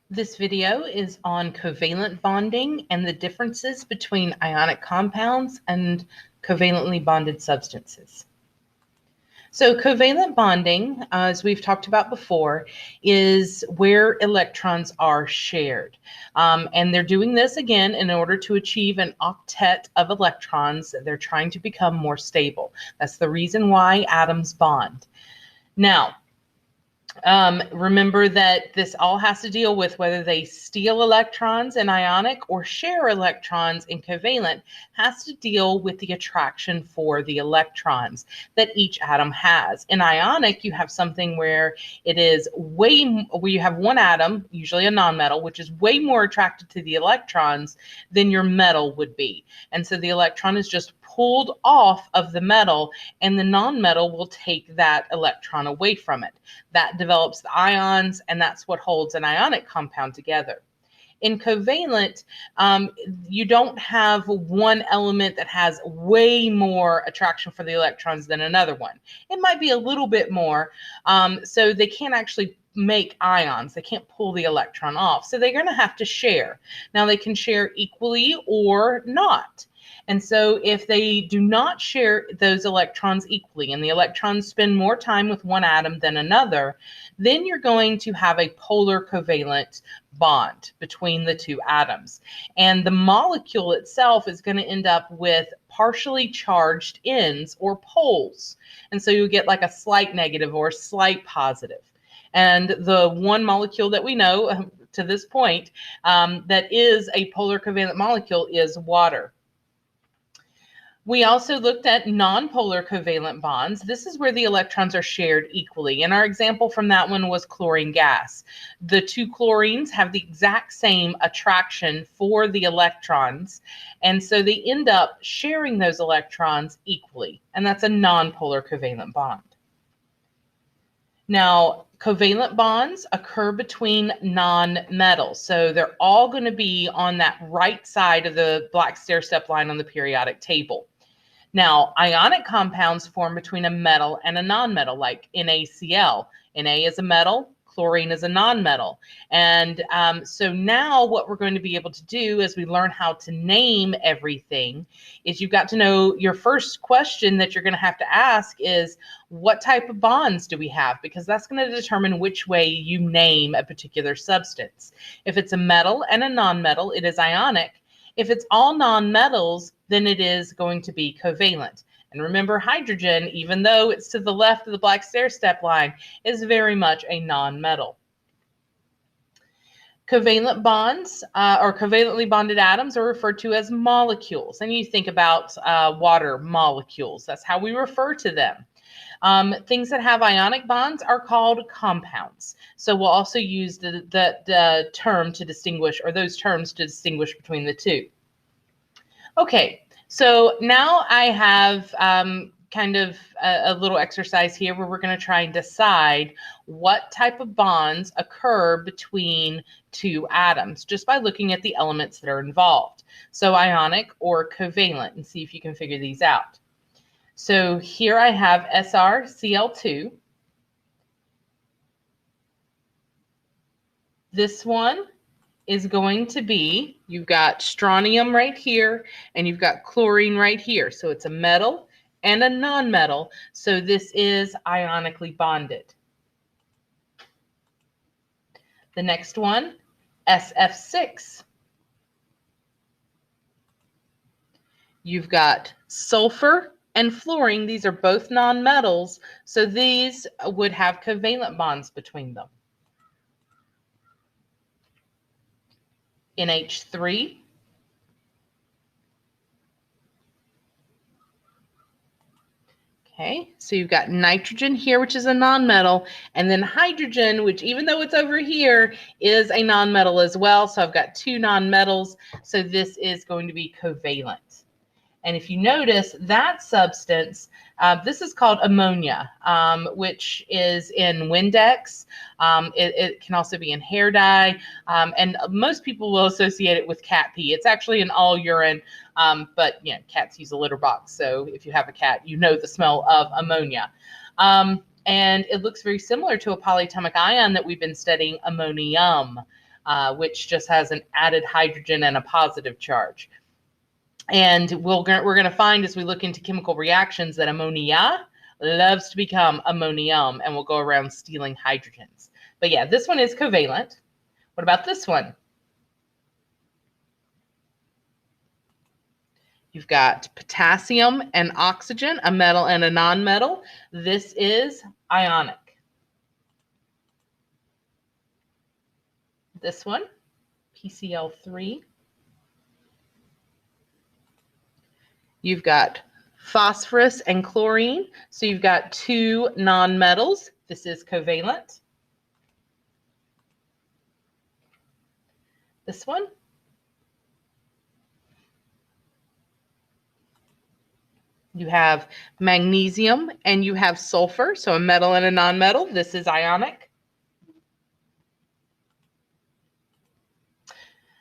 This video is on covalent bonding and the differences between ionic compounds and covalently bonded substances. So covalent bonding, as we've talked about before, is where electrons are shared. And they're doing this again in order to achieve an octet of electrons. They're trying to become more stable. That's the reason why atoms bond. Now, remember that this all has to deal with whether they steal electrons in ionic or share electrons in covalent, has to deal with the attraction for the electrons that each atom has. In ionic, you have something where it is where you have one atom, usually a nonmetal, which is way more attracted to the electrons than your metal would be. And so the electron is just pulled off of the metal, and the nonmetal will take that electron away from it. That develops the ions, and that's what holds an ionic compound together. In covalent, you don't have one element that has way more attraction for the electrons than another one. It might be a little bit more, so they can't actually make ions. They can't pull the electron off. So they're going to have to share. Now, they can share equally or not. And so if they do not share those electrons equally, and the electrons spend more time with one atom than another, then you're going to have a polar covalent bond between the two atoms. And the molecule itself is going to end up with partially charged ends or poles. And so you get like a slight negative or slight positive. And the one molecule that we know to this point that is a polar covalent molecule is water. We also looked at nonpolar covalent bonds. This is where the electrons are shared equally. And our example from that one was chlorine gas. The two chlorines have the exact same attraction for the electrons. And so they end up sharing those electrons equally. And that's a nonpolar covalent bond. Now, covalent bonds occur between nonmetals. So they're all going to be on that right side of the black stair-step line on the periodic table. Now, ionic compounds form between a metal and a nonmetal, like NaCl. Na is a metal, chlorine is a nonmetal. And so now what we're going to be able to do as we learn how to name everything is you've got to know your first question that you're going to have to ask is, what type of bonds do we have? Because that's going to determine which way you name a particular substance. If it's a metal and a nonmetal, it is ionic. If it's all nonmetals, then it is going to be covalent. And remember, hydrogen, even though it's to the left of the black stair-step line, is very much a nonmetal. Covalent bonds or covalently bonded atoms are referred to as molecules. And you think about water molecules. That's how we refer to them. Things that have ionic bonds are called compounds. So we'll also use the term to distinguish, or those terms to distinguish between the two. Okay, so now I have kind of a little exercise here where we're going to try and decide what type of bonds occur between two atoms just by looking at the elements that are involved. So ionic or covalent, and see if you can figure these out. So here I have SrCl2. This one is going to be, you've got strontium right here, and you've got chlorine right here. So it's a metal and a nonmetal. So this is ionically bonded. The next one, SF6. You've got sulfur and fluorine. These are both nonmetals, so these would have covalent bonds between them. NH3. Okay, so you've got nitrogen here, which is a nonmetal, and then hydrogen, which even though it's over here, is a nonmetal as well. So I've got two nonmetals, so this is going to be covalent. And if you notice that substance, this is called ammonia, which is in Windex. It can also be in hair dye. And most people will associate it with cat pee. It's actually in all urine, but you know, cats use a litter box. So if you have a cat, you know the smell of ammonia. And it looks very similar to a polyatomic ion that we've been studying, ammonium. which just has an added hydrogen and a positive charge. And we're going to find as we look into chemical reactions that ammonia loves to become ammonium and will go around stealing hydrogens. But yeah, this one is covalent. What about this one? You've got potassium and oxygen, a metal and a nonmetal. This is ionic. This one, PCl3. You've got phosphorus and chlorine. So you've got two nonmetals. This is covalent. This one. You have magnesium and you have sulfur, so a metal and a nonmetal. This is ionic.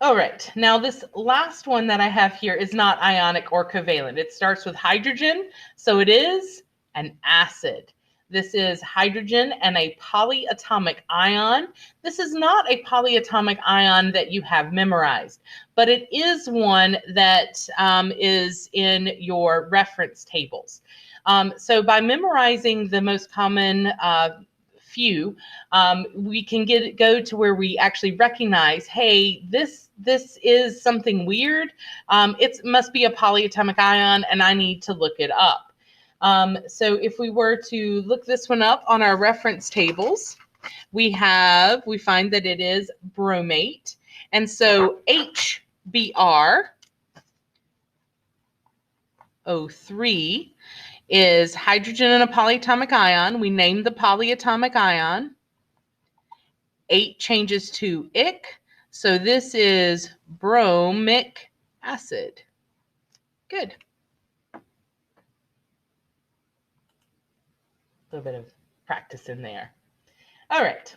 All right, now this last one that I have here is not ionic or covalent. It starts with hydrogen, so it is an acid. This is hydrogen and a polyatomic ion. This is not a polyatomic ion that you have memorized, but it is one that is in your reference tables. So by memorizing the most common few, we can go to where we actually recognize, hey, this is something weird. It must be a polyatomic ion, and I need to look it up. So if we were to look this one up on our reference tables, we find that it is bromate. And so HBr03 is hydrogen and a polyatomic ion. We named the polyatomic ion. 8 changes to ic. So this is bromic acid. Good. A little bit of practice in there. All right.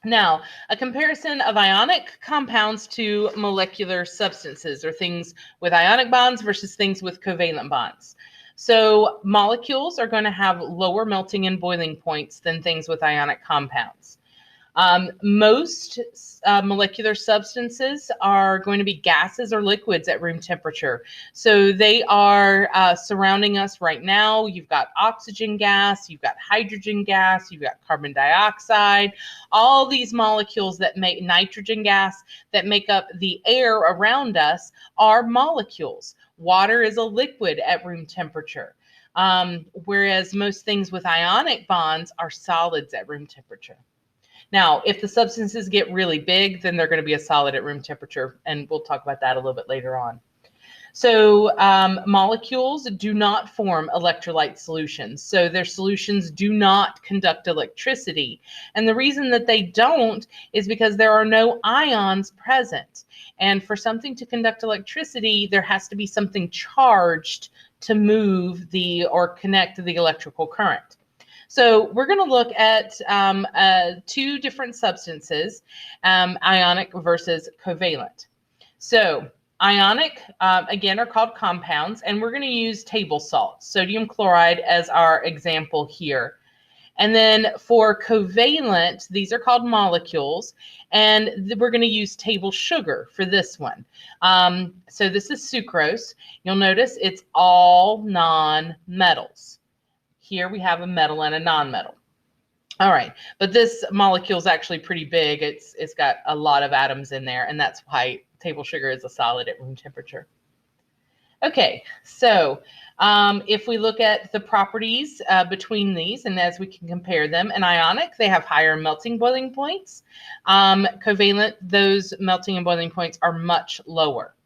Now, a comparison of ionic compounds to molecular substances, or things with ionic bonds versus things with covalent bonds. So molecules are going to have lower melting and boiling points than things with ionic compounds. Most molecular substances are going to be gases or liquids at room temperature. So they are surrounding us right now. You've got oxygen gas, you've got hydrogen gas, you've got carbon dioxide, all these molecules that make nitrogen gas that make up the air around us are molecules. Water is a liquid at room temperature. Whereas most things with ionic bonds are solids at room temperature. Now, if the substances get really big, then they're going to be a solid at room temperature, and we'll talk about that a little bit later on. So molecules do not form electrolyte solutions. So their solutions do not conduct electricity. And the reason that they don't is because there are no ions present. And for something to conduct electricity, there has to be something charged to move or connect the electrical current. So we're going to look at two different substances, ionic versus covalent. So ionic, again, are called compounds, and we're going to use table salt, sodium chloride, as our example here. And then for covalent, these are called molecules, and we're going to use table sugar for this one. So this is sucrose. You'll notice it's all non-metals. Here we have a metal and a nonmetal. All right, but this molecule is actually pretty big. It's got a lot of atoms in there, and that's why table sugar is a solid at room temperature. Okay, so if we look at the properties between these, and as we can compare them, in ionic, they have higher melting boiling points. Covalent, those melting and boiling points are much lower.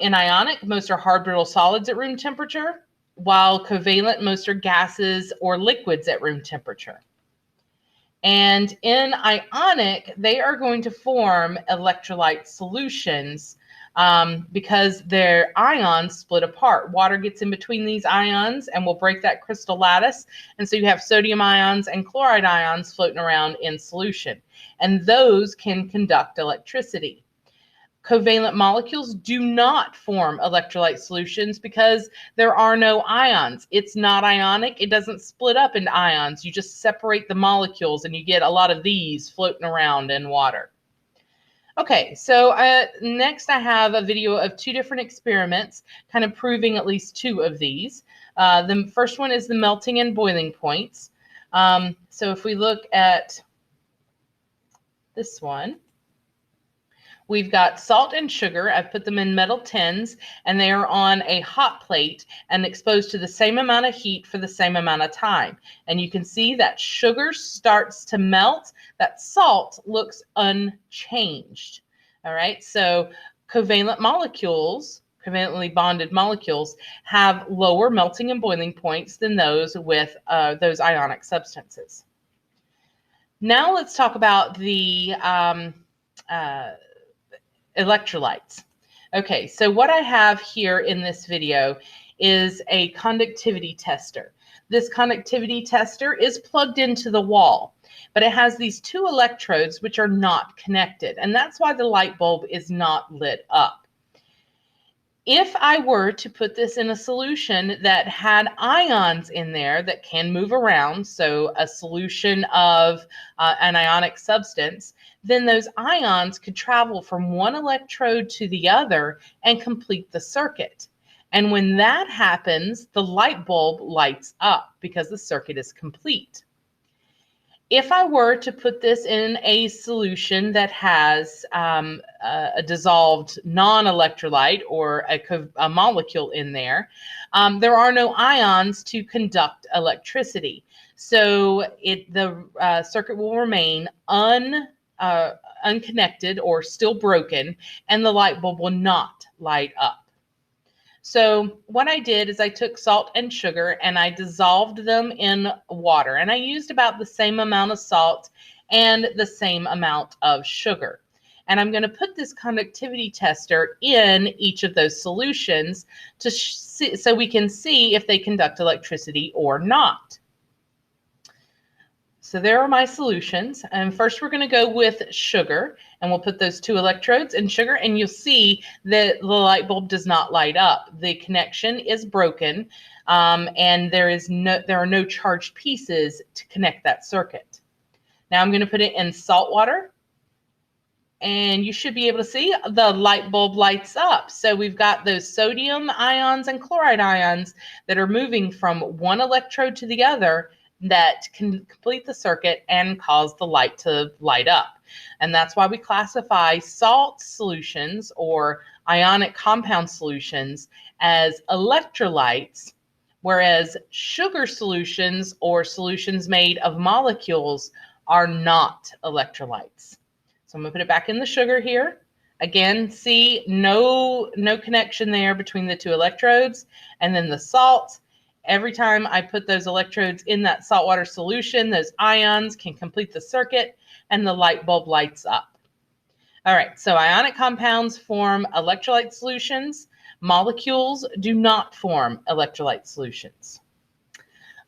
In ionic, most are hard brittle solids at room temperature, while covalent, most are gases or liquids at room temperature. And in ionic, they are going to form electrolyte solutions because their ions split apart. Water gets in between these ions and will break that crystal lattice. And so you have sodium ions and chloride ions floating around in solution. And those can conduct electricity. Covalent molecules do not form electrolyte solutions because there are no ions. It's not ionic. It doesn't split up into ions. You just separate the molecules and you get a lot of these floating around in water. Okay, so next I have a video of two different experiments kind of proving at least two of these. The first one is the melting and boiling points. So if we look at this one, we've got salt and sugar. I've put them in metal tins, and they are on a hot plate and exposed to the same amount of heat for the same amount of time. And you can see that sugar starts to melt. That salt looks unchanged. All right, so covalent molecules, covalently bonded molecules, have lower melting and boiling points than those with those ionic substances. Now let's talk about the electrolytes. Okay, so what I have here in this video is a conductivity tester. This conductivity tester is plugged into the wall, but it has these two electrodes which are not connected, and that's why the light bulb is not lit up. If I were to put this in a solution that had ions in there that can move around, so a solution of an ionic substance, then those ions could travel from one electrode to the other and complete the circuit. And when that happens, the light bulb lights up because the circuit is complete. If I were to put this in a solution that has a dissolved non-electrolyte or a molecule in there, there are no ions to conduct electricity. So the circuit will remain unconnected or still broken, and the light bulb will not light up. So what I did is I took salt and sugar and I dissolved them in water, and I used about the same amount of salt and the same amount of sugar. And I'm going to put this conductivity tester in each of those solutions to see, so we can see if they conduct electricity or not. So there are my solutions. And first we're going to go with sugar, and we'll put those two electrodes in sugar, and you'll see that the light bulb does not light up. The connection is broken, and there are no charged pieces to connect that circuit. Now I'm going to put it in salt water, and you should be able to see the light bulb lights up. So we've got those sodium ions and chloride ions that are moving from one electrode to the other that can complete the circuit and cause the light to light up. And that's why we classify salt solutions or ionic compound solutions as electrolytes, whereas sugar solutions or solutions made of molecules are not electrolytes. So I'm going to put it back in the sugar here. Again, see no connection there between the two electrodes. And then the salt. Every time I put those electrodes in that saltwater solution, those ions can complete the circuit and the light bulb lights up. All right, so ionic compounds form electrolyte solutions. Molecules do not form electrolyte solutions.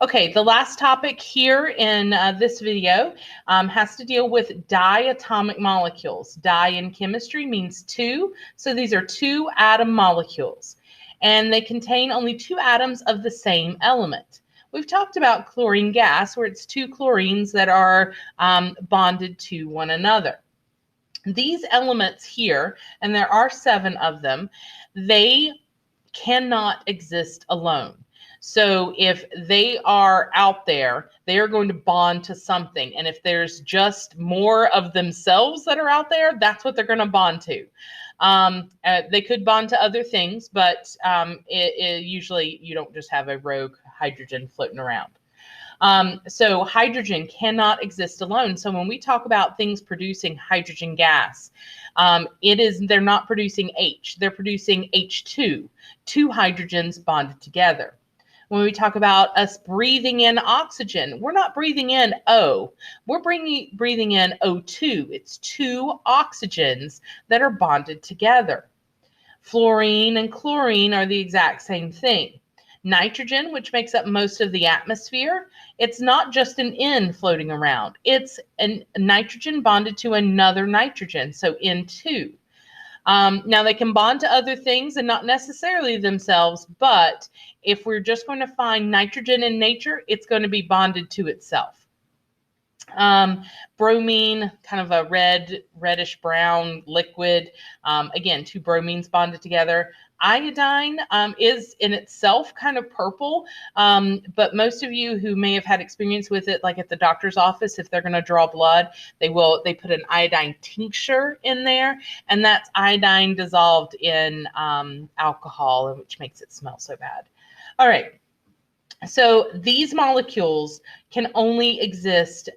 Okay, the last topic here in this video has to deal with diatomic molecules. Di in chemistry means two, so these are two atom molecules, and they contain only two atoms of the same element. We've talked about chlorine gas, where it's two chlorines that are bonded to one another. These elements here, and there are 7 of them, they cannot exist alone. So if they are out there, they are going to bond to something. And if there's just more of themselves that are out there, that's what they're going to bond to. They could bond to other things, but usually you don't just have a rogue hydrogen floating around. So hydrogen cannot exist alone. So when we talk about things producing hydrogen gas, they're not producing H, they're producing H2, two hydrogens bonded together. When we talk about us breathing in oxygen, we're not breathing in O, we're breathing in O2. It's two oxygens that are bonded together. Fluorine and chlorine are the exact same thing. Nitrogen, which makes up most of the atmosphere, it's not just an N floating around. It's a nitrogen bonded to another nitrogen, so N2. Now they can bond to other things and not necessarily themselves, but if we're just going to find nitrogen in nature, it's going to be bonded to itself. Bromine, kind of a reddish brown liquid. Again, two bromines bonded together. Iodine is in itself kind of purple, but most of you who may have had experience with it, like at the doctor's office, if they're going to draw blood, they put an iodine tincture in there, and that's iodine dissolved in alcohol, which makes it smell so bad. All right. So these molecules can only exist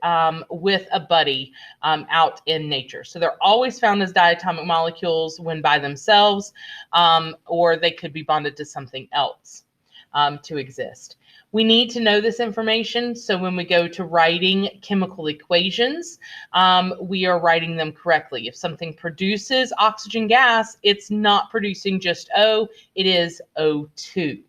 with a buddy out in nature. So they're always found as diatomic molecules when by themselves, or they could be bonded to something else to exist. We need to know this information so when we go to writing chemical equations, we are writing them correctly. If something produces oxygen gas, it's not producing just O, it is O2.